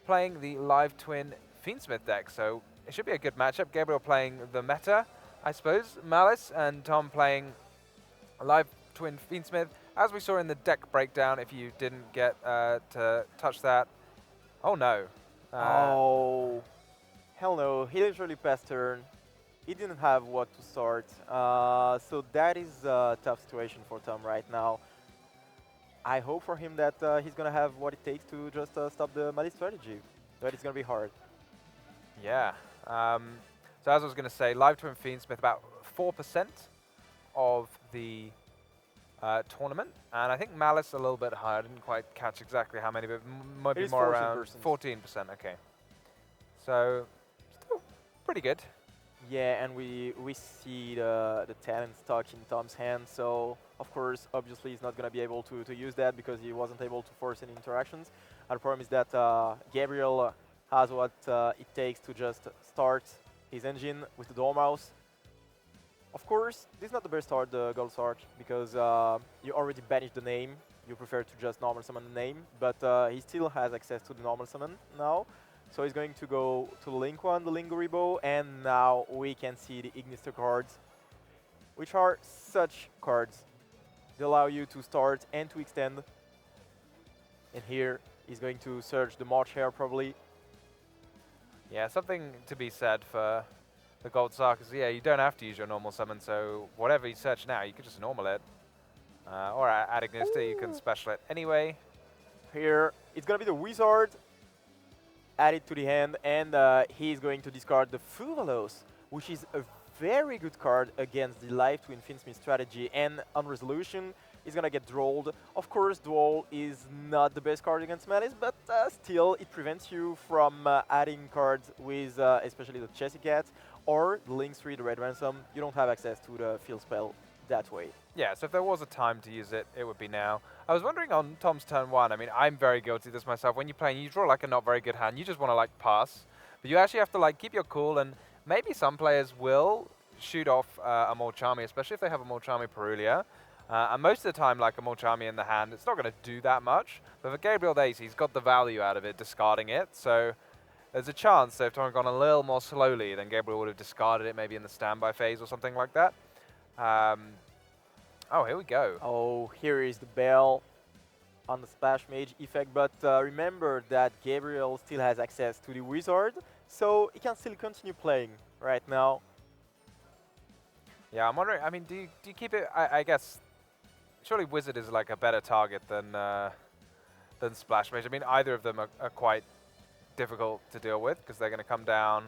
playing the live twin Fiendsmith deck, so it should be a good matchup. Gabriel playing the meta, I suppose, Malice, and Tom playing live twin Fiendsmith. As we saw in the deck breakdown, if you didn't get to touch that, oh no. Oh, hell no. He literally passed turn. He didn't have what to start. So that is a tough situation for Tom right now. I hope for him that he's going to have what it takes to just stop the Maliss strategy. But it's going to be hard. Yeah. So as I was going to say, live twin Fiendsmith about 4% of the tournament, and I think Malice a little bit higher. I didn't quite catch exactly how many, but might It be is more around 14%. 14%. Okay, so still pretty good. Yeah, and we see the talent stock in Tom's hand, so of course, obviously, he's not going to be able to use that because he wasn't able to force any interactions. And the problem is that Gabriel has what it takes to just start his engine with the Dormouse. Of course, this is not the best start, the Gold Sark, because you already banished the name. You prefer to just normal summon the name, but he still has access to the normal summon now. So he's going to go to the Link one, the Linguribo, and now we can see the Ignister cards, which are such cards. They allow you to start and to extend. And here he's going to search the March Hare probably. Yeah, something to be said for the Gold Sark is, yeah, you don't have to use your normal summon, so whatever you search now, you could just normal it. Or add Ignister, you can special it anyway. Here, it's going to be the Wizard. Add it to the hand, and he's going to discard the Fuvalos, which is a very good card against the live twin Fiendsmith strategy. And on resolution, he's going to get Drolled. Of course, Duel is not the best card against Malice, but still, it prevents you from adding cards with especially the Chessy Cat or the Link 3, the Red Ransom. You don't have access to the field spell that way. Yeah, so if there was a time to use it, it would be now. I was wondering on Tom's turn one, I mean, I'm very guilty of this myself. When you're playing, you draw like a not very good hand. You just want to like pass. But you actually have to like keep your cool, and maybe some players will shoot off a Molchami, especially if they have a Molchami Perulia. And most of the time, like a Molchami in the hand, it's not going to do that much. But for Gabriel Days, he's got the value out of it, discarding it. So there's a chance that if Tom had gone a little more slowly, then Gabriel would have discarded it maybe in the standby phase or something like that. Oh, here we go. Oh, here is the bell on the Splash Mage effect, but remember that Gabriel still has access to the Wizard, so he can still continue playing right now. Yeah, I'm wondering, I mean, do you keep it, I guess, surely Wizard is like a better target than Splash Mage. I mean, either of them are quite difficult to deal with because they're going to come down,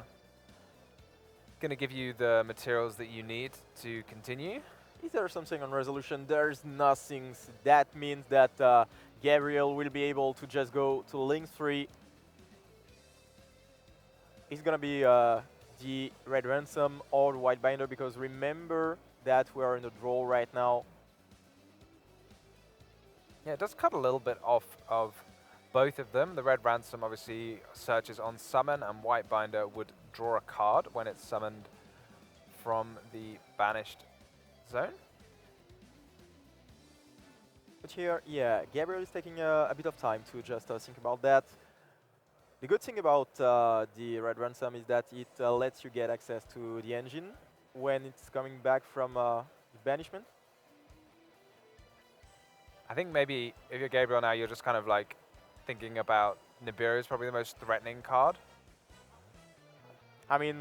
going to give you the materials that you need to continue. Is there something on resolution? There's nothing. So that means that Gabriel will be able to just go to Link 3. It's going to be the Red Ransom or the White Binder, because remember that we are in the draw right now. Yeah, it does cut a little bit off of both of them. The Red Ransom obviously searches on summon, and White Binder would draw a card when it's summoned from the banished zone. But here, yeah, Gabriel is taking a bit of time to just think about that. The good thing about the Red Ransom is that it lets you get access to the engine when it's coming back from banishment. I think maybe if you're Gabriel now, you're just kind of like thinking about Nibiru is probably the most threatening card. I mean,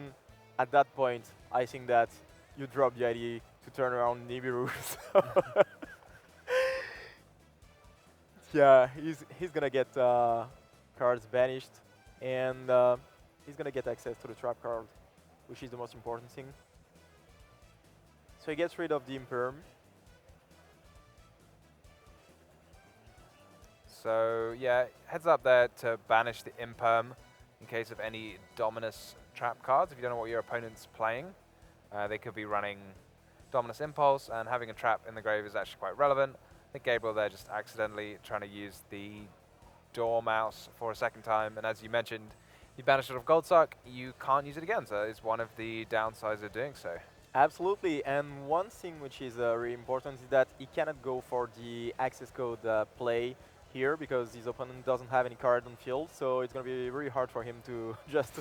at that point, I think that you drop the idea to turn around Nibiru. So yeah, he's gonna get cards banished, and he's gonna get access to the trap card, which is the most important thing. So he gets rid of the Imperm. So yeah, heads up there to banish the Imperm in case of any Dominus trap cards. If you don't know what your opponent's playing, they could be running Dominus Impulse, and having a trap in the grave is actually quite relevant. I think Gabriel there just accidentally trying to use the Dormouse for a second time, and as you mentioned, you banish it off Goldsuck, you can't use it again, so it's one of the downsides of doing so. Absolutely, and one thing which is really important is that he cannot go for the access code play here because his opponent doesn't have any card on field, so it's going to be really hard for him to just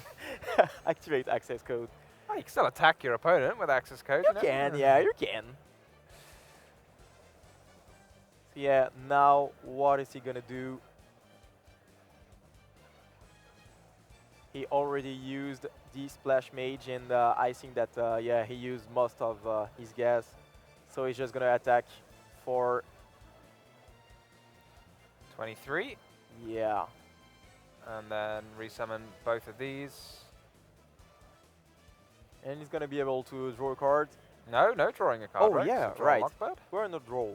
activate access code. Oh, you can still attack your opponent with access code. You can, yeah, you can. So yeah, now what is he going to do? He already used the Splash Mage, and I think that, yeah, he used most of his gas. So he's just going to attack for... 23. Yeah. And then resummon both of these. And he's going to be able to draw a card. No drawing a card, Oh, right? yeah, So right. Lockbird. We're in a draw.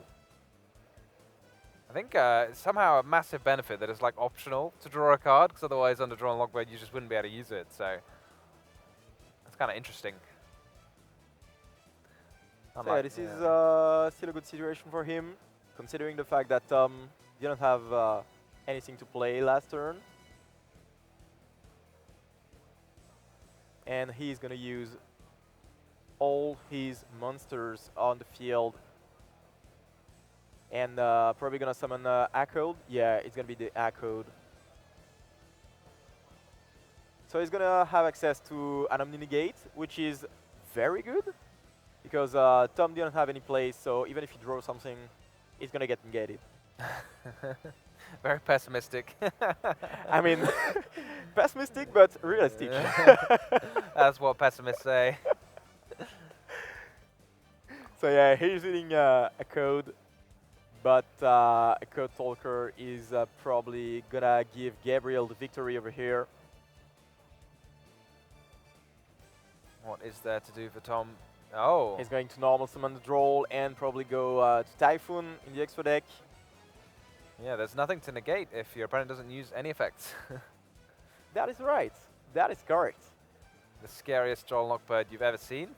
I think it's somehow a massive benefit that it's like optional to draw a card, because otherwise under draw and Lockbird you just wouldn't be able to use it, so it's kind of interesting. So yeah, this is still a good situation for him, considering the fact that didn't have anything to play last turn. And he's going to use all his monsters on the field. And probably going to summon A-Code. Yeah, it's going to be the A-Code. So he's going to have access to an Omni-Negate, which is very good. Because Tom didn't have any plays, so even if he draws something, it's going to get negated. Very pessimistic. I mean, pessimistic, but realistic. That's what pessimists say. So yeah, he's using a code, but a code talker is probably gonna give Gabriel the victory over here. What is there to do for Tom? Oh. He's going to normal summon the draw and probably go to Typhoon in the extra deck. Yeah, there's nothing to negate if your opponent doesn't use any effects. That is right. That is correct. The scariest Joel Lockbird you've ever seen.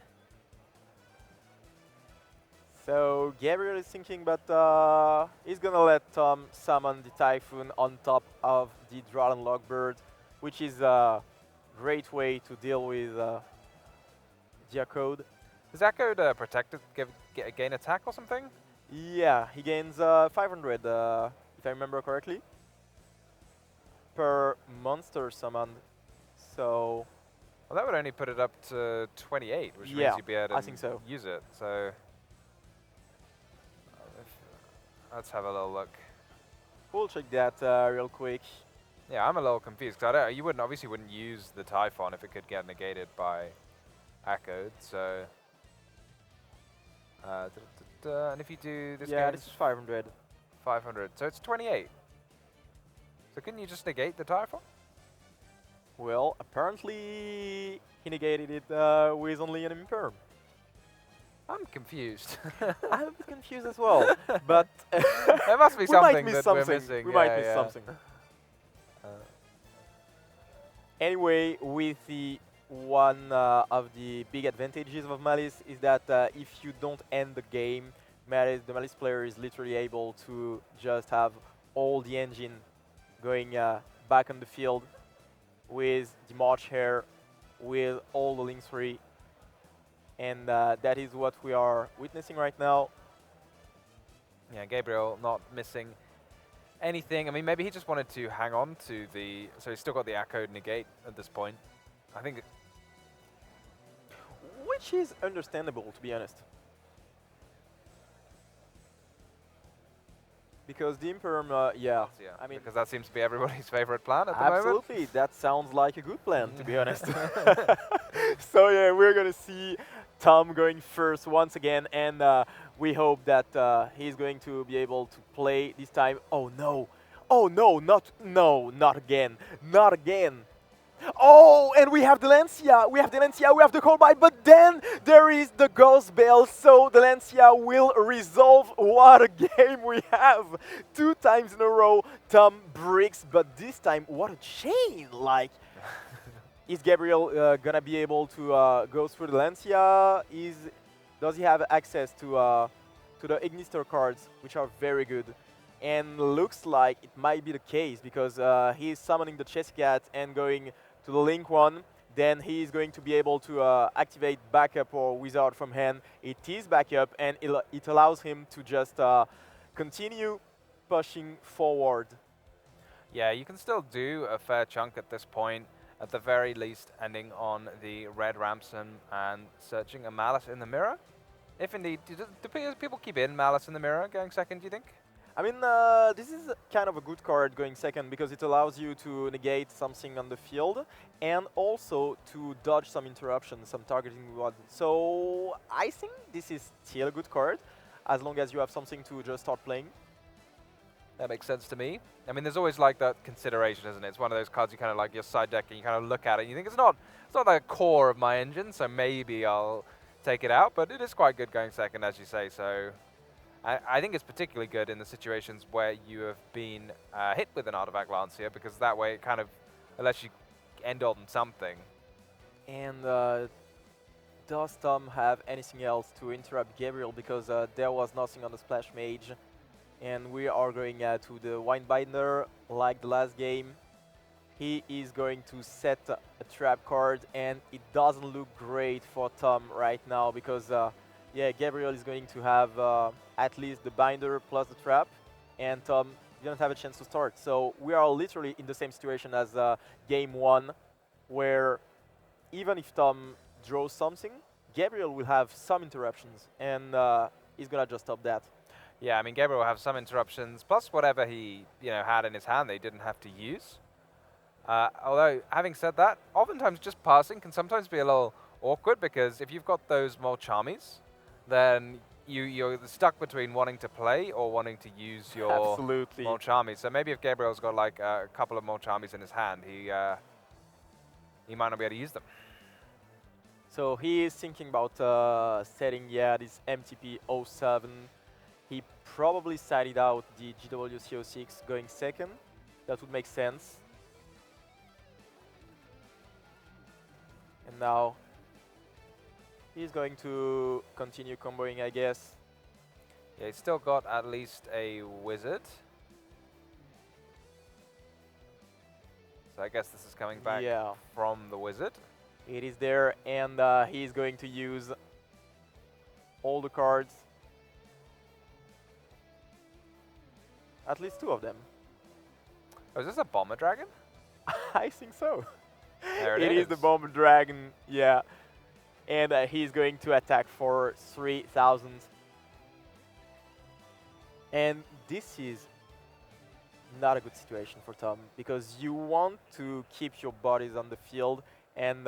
So Gabriel is thinking, but he's gonna let Tom summon the Typhoon on top of the Dralen Lockbird, which is a great way to deal with Geocode. Is that code protected, gain attack or something? Yeah, he gains 500, if I remember correctly, per monster summoned. So... Well, that would only put it up to 28, which yeah, means you'd be able to I think so. use it. So let's have a little look. We'll check that real quick. Yeah, I'm a little confused because you obviously wouldn't use the Typhon if it could get negated by Echoed. So and if you do this, yeah, this is 500. 500. So it's 28. So couldn't you just negate the Typhon? Well, apparently he negated it with only an imperm. I'm confused. I'm a bit confused as well, but there must be something that we're missing. We might miss something. Anyway, with the one of the big advantages of Maliss is that if you don't end the game, the Maliss player is literally able to just have all the engine going back on the field with the March Hare, with all the Link 3. And that is what we are witnessing right now. Yeah, Gabriel not missing anything. I mean, maybe he just wanted to hang on to the... So he's still got the Echoed negate at this point. I think... Which is understandable, to be honest. Because the Imperm, yeah, I mean... Because that seems to be everybody's favorite plan at the moment. Absolutely, that sounds like a good plan, to be honest. So yeah, we're going to see Tom going first once again, and we hope that he's going to be able to play this time. Oh no! Oh no! Not again! Not again! Oh, and we have the Lancia! We have the Callby, but then there is the Ghost Bell, so the Lancia will resolve. What a game we have! 2 times in a row, Tom bricks, but this time, what a chain! Like, is Gabriel gonna be able to go through the Lancia? Does he have access to the Ignister cards, which are very good? And looks like it might be the case, because he's summoning the Chess Cat and going to the Link one. Then he's going to be able to activate backup or wizard from hand. It is backup, and it allows him to just continue pushing forward. Yeah, you can still do a fair chunk at this point. At the very least, ending on the red Ramson and searching a Malice in the mirror. If indeed, do people keep in Malice in the mirror going second, do you think? I mean, this is kind of a good card going second because it allows you to negate something on the field and also to dodge some interruptions, some targeting one. So I think this is still a good card as long as you have something to just start playing. That makes sense to me. I mean, there's always like that consideration, isn't it? It's one of those cards you kind of like your side deck and you kind of look at it and you think it's not the core of my engine, so maybe I'll take it out, but it is quite good going second, as you say, so I think it's particularly good in the situations where you have been hit with an Artifact Lancier, because that way it kind of lets you end on something. And does Tom have anything else to interrupt Gabriel, because there was nothing on the Splash Mage. And we are going to the Windbinder like the last game. He is going to set a trap card, and it doesn't look great for Tom right now because yeah, Gabriel is going to have at least the binder plus the trap, and Tom didn't have a chance to start. So we are literally in the same situation as game one, where even if Tom draws something, Gabriel will have some interruptions, and he's gonna just stop that. Yeah, I mean, Gabriel will have some interruptions, plus whatever he had in his hand that he didn't have to use. Although, having said that, oftentimes just passing can sometimes be a little awkward, because if you've got those Molchamis, then you're stuck between wanting to play or wanting to use your Absolutely. Molchamis. So maybe if Gabriel's got like a couple of Molchamis in his hand, he might not be able to use them. So he is thinking about setting, this MTP 07. He probably sided out the GWC 06 going second. That would make sense. And now he's going to continue comboing, I guess. Yeah, he's still got at least a wizard. So I guess this is coming back from the wizard. It is there, and he's going to use all the cards. At least two of them. Oh, is this a Bomber Dragon? I think so. There it It is the Bomber Dragon, yeah. And he's going to attack for 3,000. And this is not a good situation for Tom, because you want to keep your bodies on the field, and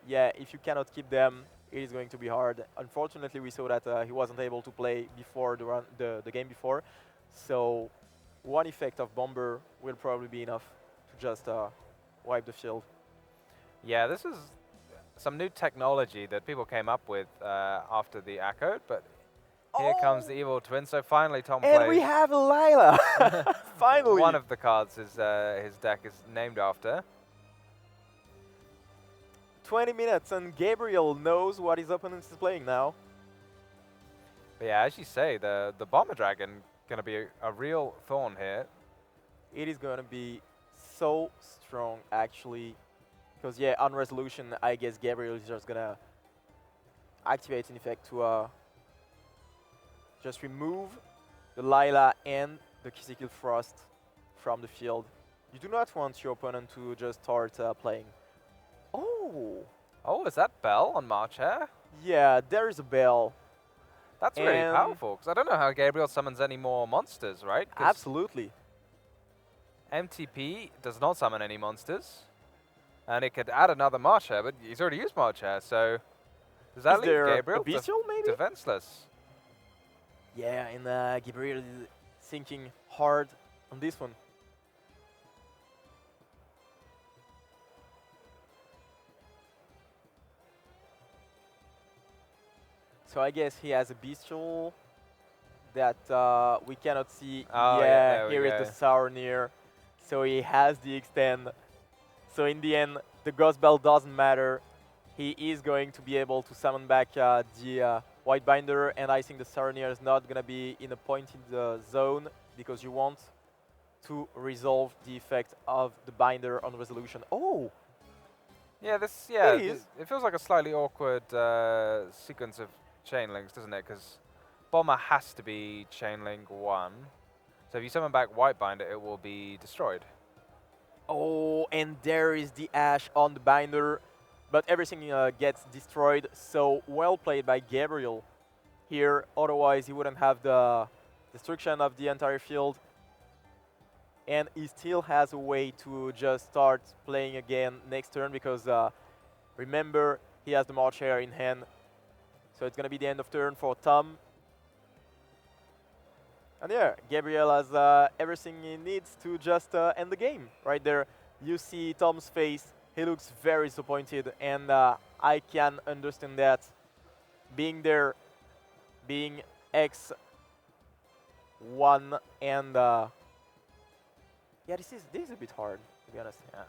if you cannot keep them, it is going to be hard. Unfortunately, we saw that he wasn't able to play before the game before, so one effect of Bomber will probably be enough to just wipe the field. Yeah, this is some new technology that people came up with after the Accode, but here comes the Evil Twin. So finally, Tom plays. And we have Lila! Finally! One of the cards his deck is named after. 20 minutes, and Gabriel knows what his opponent is playing now. But yeah, as you say, the Bomber Dragon going to be a real thorn here. It is going to be so strong, actually. Because, on resolution, I guess Gabriel is just going to activate an effect to just remove the Lila and the Kizikil Frost from the field. You do not want your opponent to just start playing. Oh, is that Bell on March Hare? Yeah, there is a Bell. That's really powerful, because I don't know how Gabriel summons any more monsters, right? Absolutely. MTP does not summon any monsters. And it could add another March Hare, but he's already used March Hare, so does that leave Gabriel a bestial, maybe? defenseless? Yeah, and Gabriel is thinking hard on this one. So I guess he has a bestial that we cannot see. Oh, Here is the Sournir. So he has the extend. So in the end, the Ghost Bell doesn't matter. He is going to be able to summon back the White Binder, and I think the Sournir is not going to be in a point in the zone, because you want to resolve the effect of the Binder on resolution. Oh! Yeah, it feels like a slightly awkward sequence of chain links, doesn't it? Because Bomber has to be chain link 1. So if you summon back White Binder, it will be destroyed. Oh, and there is the Ash on the binder, but everything gets destroyed. So well played by Gabriel here. Otherwise, he wouldn't have the destruction of the entire field. And he still has a way to just start playing again next turn because remember, he has the March Hare in hand. So it's going to be the end of turn for Tom. And yeah, Gabriel has everything he needs to just end the game. Right there, you see Tom's face. He looks very disappointed, and I can understand that. Being there, being X1, and yeah, this is a bit hard, to be honest. Yeah.